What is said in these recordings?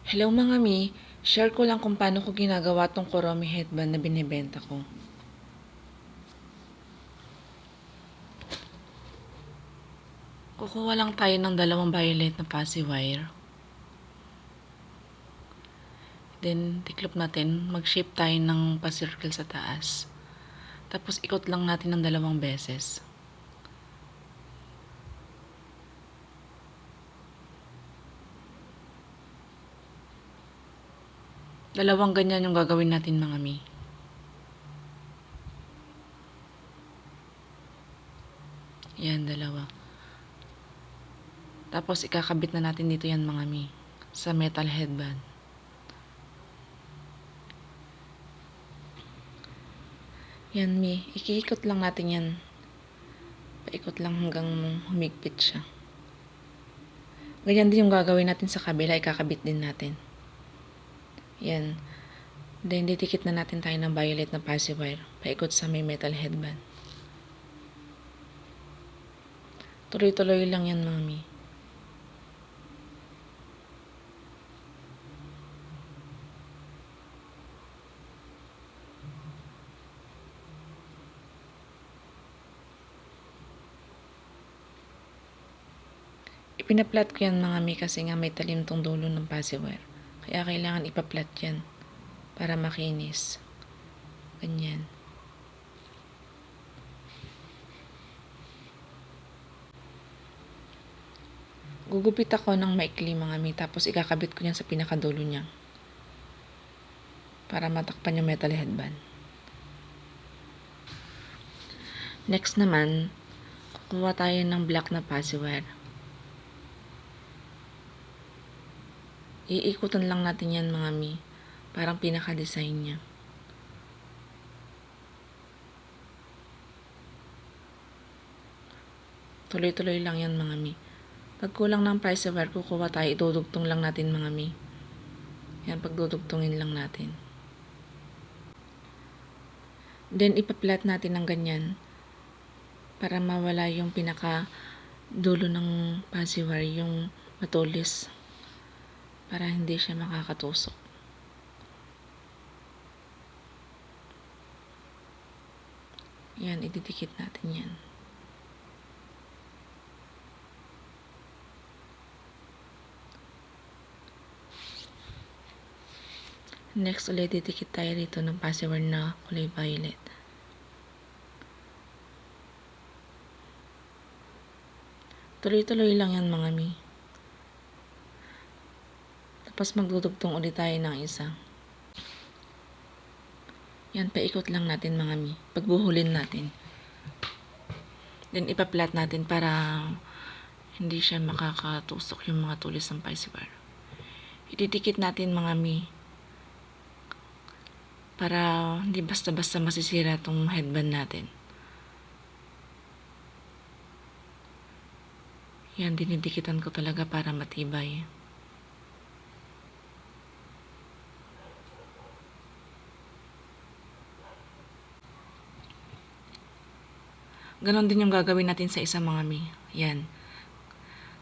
Hello mga mi, share ko lang kung paano ko ginagawa tong Kuromi headband na binibenta ko. Kukuha lang tayo ng 2 violet na passy wire. Then, tiklop natin, mag-shape tayo ng pa-circle sa taas. Tapos, ikot lang natin ng 2 beses. Dalawang ganyan yung gagawin natin mga mi. Yan, 2. Tapos, ikakabit na natin dito yan mga mi. Sa metal headband. Yan mi, ikiikot lang natin yan. Paikot lang hanggang humigpit siya. Ganyan din yung gagawin natin sa kabila, ikakabit din natin. Yan. Then, didikit na natin tayo ng violet na passy wire. Paikot sa may metal headband. Tuloy-tuloy lang yan, mami. Ipinaplat ko yan, mga mi, kasi nga may talim tong dulo ng passy wire. Kaya kailangan ipaplat yan para makinis. Ganyan. Gugupit ako ng maikli mga mi, tapos ikakabit ko yan sa pinakadulo niya para matakpan yung metal headband. Next naman, kukuha tayo ng black na passy wire. Iikutan lang natin yan mga mi, parang pinaka-design niya. Tuloy-tuloy lang yan mga mi. Pag kulang ng passy wire, kukuha tayo, idudugtong lang natin mga mi. Yan, pagdudugtongin lang natin. Then, ipaplat natin ng ganyan para mawala yung pinaka dulo ng passy wire, yung matulis, para hindi siya makakatusok. Yan, ididikit natin yan. Next, ulit didikit tayo rito ng passy wire na kulay violet. Tuloy-tuloy lang yan mga mi. Tapos magdudugtong ulit tayo ng isa. Yan, paikot lang natin mga mi. Pagbuhulin natin. Then, ipaplat natin para hindi siya makakatusok yung mga tulis ng passy wire. Ididikit natin mga mi para hindi basta-basta masisira tong headband natin. Yan, dinidikitan ko talaga para matibay. Ganon din yung gagawin natin sa isa mga mi. Yan.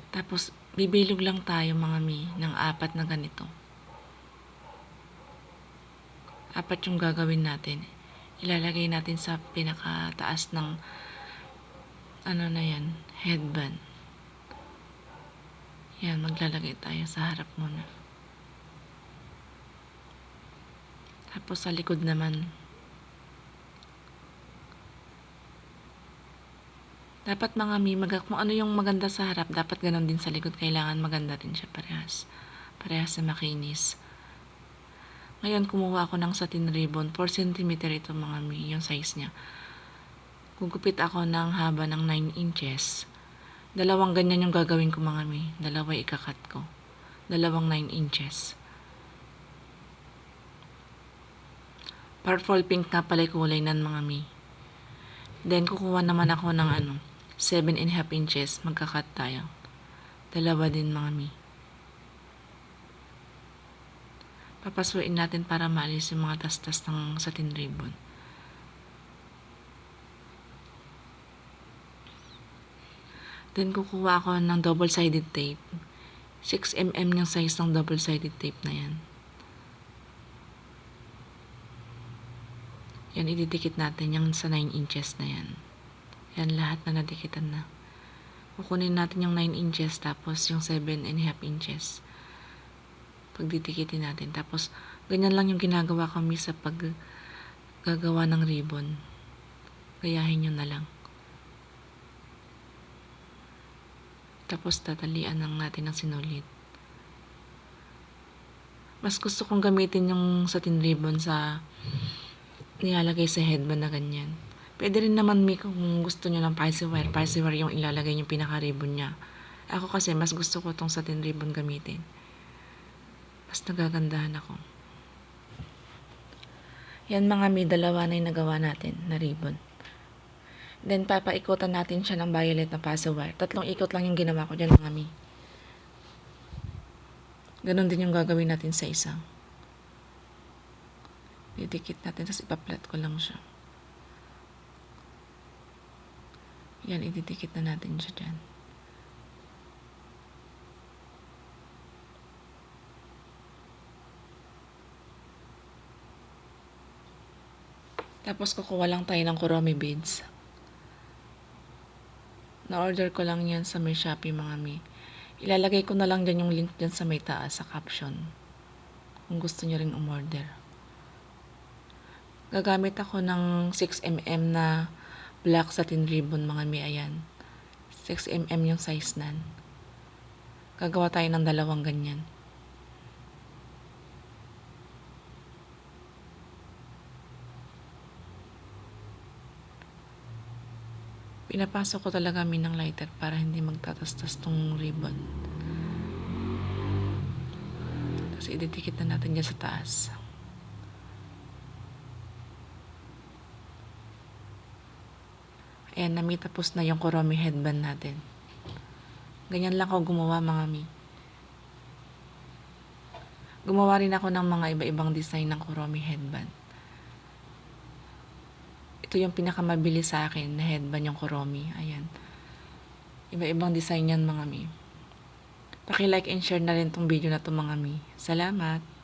Tapos, bibilog lang tayo mga mi ng 4 na ganito. 4 yung gagawin natin. Ilalagay natin sa pinakataas ng ano na yan, headband. Yan, maglalagay tayo sa harap muna. Tapos sa likod naman. Dapat mga mi, kung ano yung maganda sa harap, dapat ganon din sa likod. Kailangan maganda din siya parehas. Parehas na makinis. Ngayon, kumuha ako ng satin ribbon. 4 cm ito mga mi, yung size niya. Gugupit ako ng haba ng 9 inches. 2 ganyan yung gagawin ko mga mi. 2 ikakat ko. 2 9 inches. Purple pink nga pala kulay nan mga mi. Then, kukuha naman ako ng 7.5 inches. Magkakat tayo. 2 din mga mi. Papasuin natin para maalis yung mga tastas ng satin ribbon. Then, kukuha ako ng double-sided tape. 6mm yung size ng double-sided tape na yan. Yan, ididikit natin yung sa 9 inches na yan. Yan, lahat na nadikitan na. Kukunin natin yung 9 inches tapos yung 7.5 inches. Pagdidikitin natin. Tapos, ganyan lang yung ginagawa kami sa paggagawa ng ribbon. Gayahin nyo na lang. Tapos, tatalian lang natin ng sinulit. Mas gusto kong gamitin yung satin ribbon sa nilalagay sa headband na ganyan. Pwede rin naman kung gusto nyo ng Pisces wire yung ilalagay yung pinaka-ribbon niya. Ako kasi mas gusto ko tong satin ribbon gamitin. Mas nagagandahan ako. Yan mga may dalawa na yung nagawa natin na ribbon. Then papaikutan natin siya ng violet na Pisces wire. 3 ikot lang yung ginawa ko dyan mga mi. Ganon din yung gagawin natin sa isang. Didikit natin, tapos ipaplat ko lang siya. Yan, ididikit na natin siya dyan. Tapos kukuha lang tayo ng kuromi beads. Na-order ko lang yan sa may Shopee mga mi. Ilalagay ko na lang dyan yung link dyan sa may taas sa caption. Kung gusto nyo ring umorder. Gagamit ako ng 6mm na black satin ribbon mga mi, ayan. 6mm yung size nan. Gagawa tayo ng 2 ganyan. Pinapasok ko talaga ng lighter para hindi magtatastas tong ribbon. Tapos ididikit na natin dyan sa taas. Ayan, tapos na yung kuromi headband natin. Ganyan lang ako gumawa mga mi. Gumawa rin ako ng mga iba-ibang design ng kuromi headband. Ito yung pinakamabilis sa akin na headband yung kuromi. Ayan. Iba-ibang design yan mga mi. Paki-like and share na rin tong video na to mga mi. Salamat!